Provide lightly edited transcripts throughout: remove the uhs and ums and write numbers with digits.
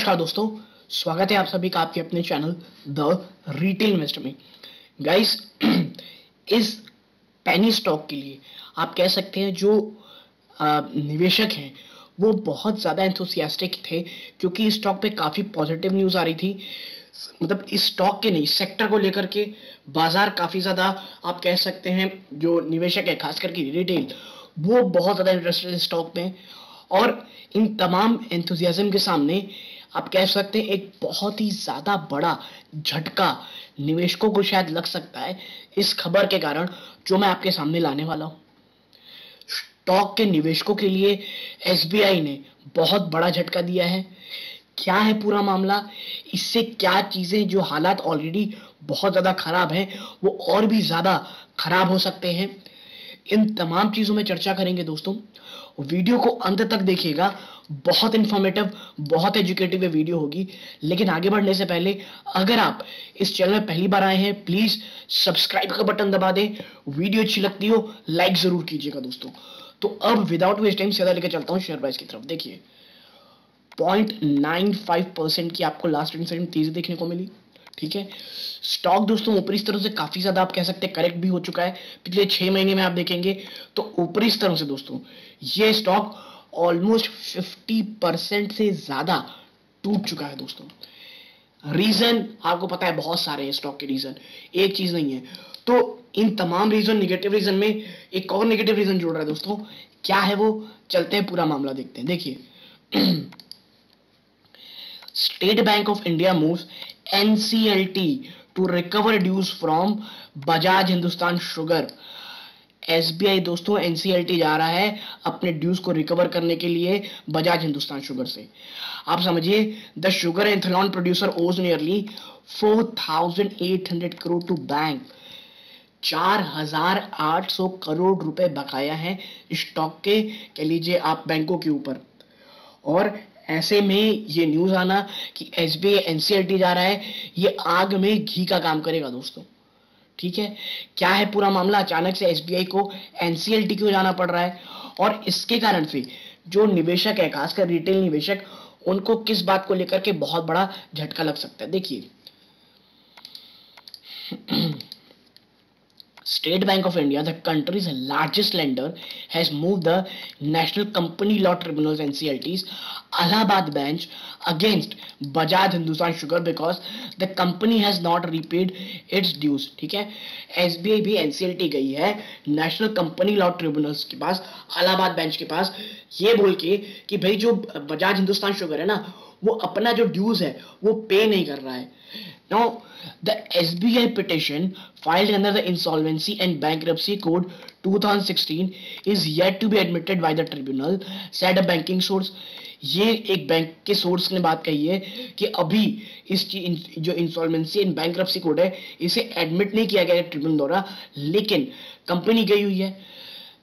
नमस्कार दोस्तों, स्वागत है आप सभी का आपके अपने चैनल द रिटेल इन्वेस्टर में। गाइस, इस पेनी स्टॉक के लिए आप कह सकते हैं जो निवेशक हैं वो बहुत ज़्यादा एंथुसियास्टिक थे, क्योंकि इस स्टॉक पे काफ़ी पॉजिटिव न्यूज़ आ रही थी। मतलब इस स्टॉक के नहीं, सेक्टर को लेकर के बाजार काफ़ी ज़्यादा, आप कह सकते हैं जो निवेशक है खास करके रिटेल, वो बहुत ज़्यादा इंटरेस्टेड स्टॉक में। और इन तमाम एंथुसियाज्म के सामने आप कह सकते हैं एक बहुत ही ज़्यादा बड़ा झटका निवेशकों को शायद लग सकता है इस खबर के कारण जो मैं आपके सामने लाने वाला हूं। स्टॉक के निवेशकों के लिए एसबीआई ने बहुत बड़ा झटका दिया है। क्या है पूरा मामला, इससे क्या चीजें, जो हालात ऑलरेडी बहुत ज्यादा खराब हैं वो और भी ज्यादा खराब हो सकते हैं, इन तमाम चीजों में चर्चा करेंगे दोस्तों। वीडियो को अंत तक देखिएगा, बहुत इंफॉर्मेटिव, बहुत एजुकेटिव वीडियो होगी। लेकिन आगे बढ़ने से पहले अगर आप इस चैनल में पहली बार आए हैं, प्लीज सब्सक्राइब का बटन दबा दें। वीडियो अच्छी लगती हो लाइक जरूर कीजिएगा दोस्तों। तो अब विदाउट वेस्ट टाइम सीधा लेकर चलता हूं शेयर प्राइस की तरफ। देखिए 0.95% की आपको लास्ट इंसेंट तेजी देखने को मिली। ठीक है, स्टॉक दोस्तों ऊपरी स्तरों से काफी ज्यादा आप कह सकते हैं करेक्ट भी हो चुका है। पिछले 6 महीने में आप देखेंगे तो ऊपरी स्तरों से दोस्तों ये स्टॉक ऑलमोस्ट 50% से ज्यादा टूट चुका है दोस्तों। रीजन आपको पता है, बहुत सारे हैं स्टॉक के रीजन, एक चीज नहीं है। तो इन तमाम रीजन, नेगेटिव रीजन में एक और नेगेटिव रीजन जुड़ रहा है दोस्तों। क्या है वो, चलते हैं पूरा मामला देखते हैं। देखिए State Bank of India moves NCLT to recover dues from Bajaj Hindusthan Sugar. SBI दोस्तों एनसीएलटी जा रहा है अपने ड्यूज को रिकवर करने के लिए बजाज हिंदुस्तान शुगर से। आप समझिए, the sugar ethanol producer owes nearly 4,800 crore to bank. 4,800 crore रुपए बकाया है स्टॉक के, कह लीजिए आप बैंकों के ऊपर। और ऐसे में ये न्यूज आना कि एसबीआई एनसीएलटी जा रहा है, ये आग में घी का काम करेगा दोस्तों। ठीक है, क्या है पूरा मामला, अचानक से एसबीआई को एनसीएलटी क्यों जाना पड़ रहा है, और इसके कारण से जो निवेशक है खासकर रिटेल निवेशक, उनको किस बात को लेकर के बहुत बड़ा झटका लग सकता है। देखिए State Bank of India, the country's largest lender, has moved the National Company Law Tribunal's NCLT's Allahabad bench against Bajaj Hindustan Sugar because the company has not repaid its dues। ठीक है, एसबीआई भी NCLT गई है national company law tribunals के पास, Allahabad bench के पास, ये बोल के कि भाई जो बजाज हिंदुस्तान शुगर है ना, वो अपना जो ड्यूज है वो पे नहीं कर रहा है। Now, the SBI petition filed under the Insolvency and Bankruptcy Code 2016 is yet to be admitted by the tribunal, said a banking source। ये एक बैंक के सोर्स ने बात कही है कि अभी इसकी जो इंसॉल्वेंसी एंड बैंक्रप्सी कोड है इसे एडमिट नहीं किया गया है ट्रिब्यूनल द्वारा, लेकिन कंपनी गई हुई है।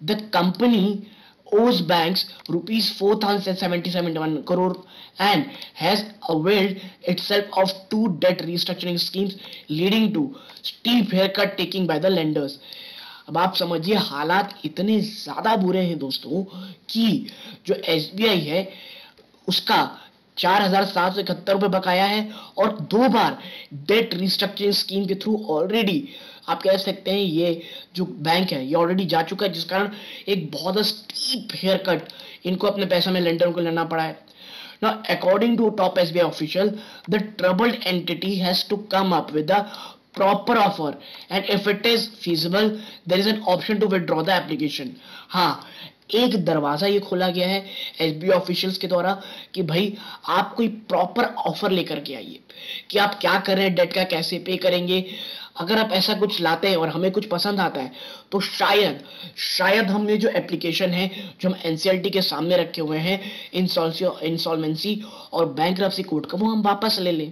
The company owes banks rupees 4,771 crore and has availed itself of 2 debt restructuring schemes leading to steep haircut taking by the lenders। अब आप समझिए हालात इतने ज्यादा बुरे हैं दोस्तों कि जो एसबीआई है उसका 4,771 रुपए बकाया है, और 2 बार डेट रिस्ट्रक्चरिंग स्कीम के थ्रू ऑलरेडी आप कह सकते हैं ये जो बैंक है ये ऑलरेडी जा चुका है, जिस कारण एक बहुत स्टीप हेयर कट इनको अपने पैसों में लेंडरों को लेना पड़ा है। Now, according to top SBI official, the troubled entity has to come up with a proper offer and if it is feasible, there is an option to withdraw the application। हाँ, एक दरवाजा ये खोला गया है एसबीआई ऑफिशियल्स के द्वारा कि भाई आप कोई प्रॉपर ऑफर लेकर के आइए कि आप क्या कर रहे हैं, डेट का कैसे पे करेंगे। अगर आप ऐसा कुछ लाते हैं और हमें कुछ पसंद आता है तो शायद हमने जो एप्लीकेशन है जो हम एनसीएलटी के सामने रखे हुए हैं इंसॉल्वेंसी और बैंक्रप्सी कोड का, वो हम वापस ले लें।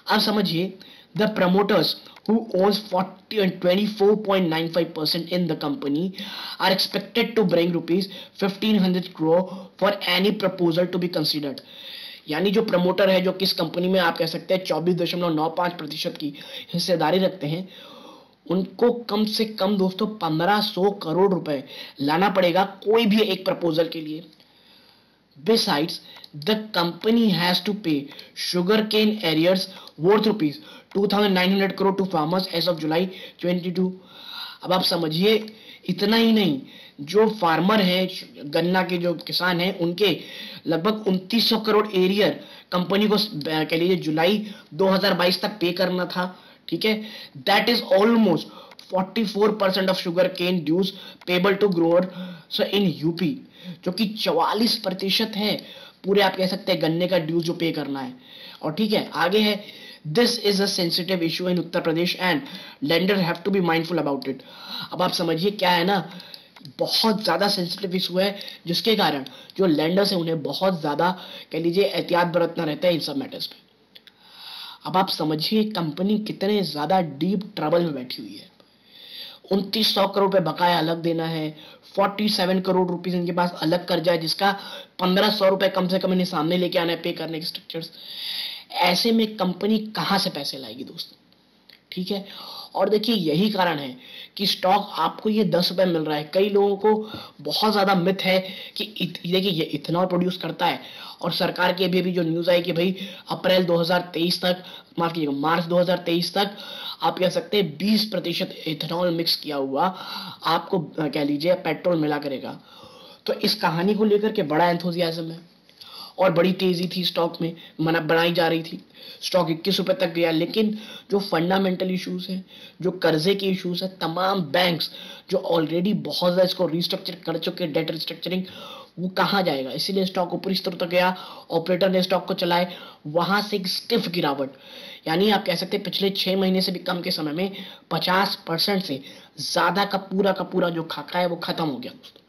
आप समझिए, the promoters who owns 24.95% in the company are expected to bring rupees 1,500 crore for any proposal to be considered। यानी जो प्रमोटर है, जो किस कंपनी में आप कह सकते हैं 24.95% की हिस्सेदारी रखते हैं, उनको कम से कम दोस्तों 1,500 करोड़ रुपए लाना पड़ेगा कोई भी एक प्रपोजल के लिए। Besides, the company has to pay sugarcane arrears worth rupees 2,900 crore to farmers as of July 22. अब आप समझिए, इतना ही नहीं, जो फार्मर है, गन्ना के जो किसान हैं, उनके लगभग 2900 करोड़ एरियर कंपनी को कह लीजिए जुलाई 2022 तक पे करना था। ठीक है, that is almost 44% of sugar cane dues payable to grower in UP, जो कि 44% है पूरे, आप कह सकते हैं, गन्ने का ड्यूज जो पे करना है। और ठीक है, आगे है, this is a sensitive issue in Uttar Pradesh and lender have to be mindful about it. अब आप समझिए क्या है ना, बहुत ज्यादा सेंसिटिव इशू है, जिसके कारण जो लैंडर्स है उन्हें बहुत ज्यादा कह लीजिए एहतियात बरतना रहता है इन सब मैटर्स पे। अब आप समझिए कंपनी कितने ज्यादा डीप ट्रबल में बैठी हुई है। 2900 करोड़ रुपए बकाया अलग देना है, 47 करोड़ रुपीस इनके पास अलग कर्जा है, जिसका 1500 रुपए कम से कम इन्हें सामने लेके आना है पे करने के स्ट्रक्चर्स। ऐसे में कंपनी कहां से पैसे लाएगी दोस्तों? ठीक है, और देखिए यही कारण है कि स्टॉक आपको ये 10 रुपए मिल रहा है। कई लोगों को बहुत ज्यादा मिथ है कि देखिए ये इथेनॉल प्रोड्यूस करता है, और सरकार की अभी जो न्यूज आई कि भाई अप्रैल 2023 तक, माफ कीजिएगा मार्च 2023 तक आप कह सकते हैं 20% इथेनॉल मिक्स किया हुआ आपको कह लीजिए पेट्रोल मिला करेगा। तो इस कहानी को लेकर के बड़ा एंथुसियाज्म है और बड़ी तेजी थी स्टॉक में, मना बनाई जा रही थी। स्टॉक 21 रुपए तक गया, लेकिन जो फंडामेंटल इश्यूज हैं, जो कर्जे के इश्यूज हैं, तमाम बैंक्स जो ऑलरेडी बहुत ज्यादा इसको रिस्ट्रक्चर कर चुके, डेट रिस्ट्रक्चरिंग, वो कहाँ जाएगा, इसीलिए स्टॉक ऊपरी स्तर तक गया। ऑपरेटर ने स्टॉक को चलाए, वहां से एक स्टिफ गिरावट, यानी आप कह सकते हैं पिछले 6 महीने से भी कम के समय में 50% से ज्यादा का पूरा जो खाका है वो खत्म हो गया दोस्तों।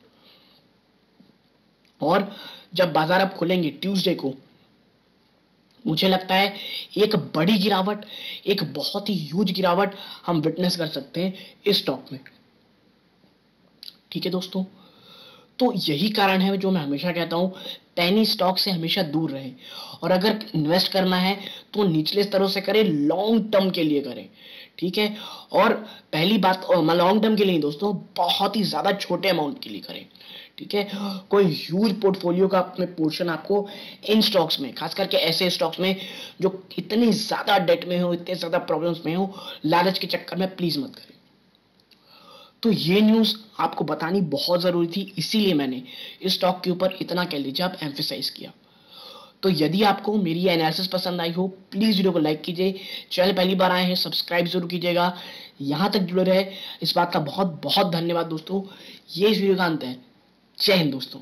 और जब बाजार अब खुलेंगे ट्यूसडे को, मुझे लगता है एक बड़ी गिरावट, एक बहुत ही ह्यूज गिरावट हम विटनेस कर सकते हैं इस स्टॉक में। ठीक है दोस्तों, तो यही कारण है जो मैं हमेशा कहता हूं, पेनी स्टॉक से हमेशा दूर रहें, और अगर इन्वेस्ट करना है तो निचले स्तरों से करें, लॉन्ग टर्म के लिए करें। ठीक है, और पहली बात, लॉन्ग टर्म के लिए दोस्तों, बहुत ही ज्यादा छोटे अमाउंट के लिए करें। ठीक है, कोई ह्यूज पोर्टफोलियो का अपने पोर्शन आपको इन स्टॉक्स में, खास करके ऐसे स्टॉक्स में जो इतनी ज्यादा डेट में हो, इतने ज्यादा प्रॉब्लम्स में हो, लालच के चक्कर में प्लीज मत करें। तो ये न्यूज आपको बतानी बहुत जरूरी थी, इसीलिए मैंने इस स्टॉक के ऊपर इतना कह लीजिए आप एम्फेसाइज किया। तो यदि आपको मेरी एनालिसिस पसंद आई हो, प्लीज वीडियो को लाइक कीजिए, चैनल पहली बार आए हैं सब्सक्राइब जरूर कीजिएगा, यहां तक जुड़े रहे, इस बात का बहुत बहुत धन्यवाद दोस्तों। ये इस वीडियो का अंत है। जय हिंद दोस्तों।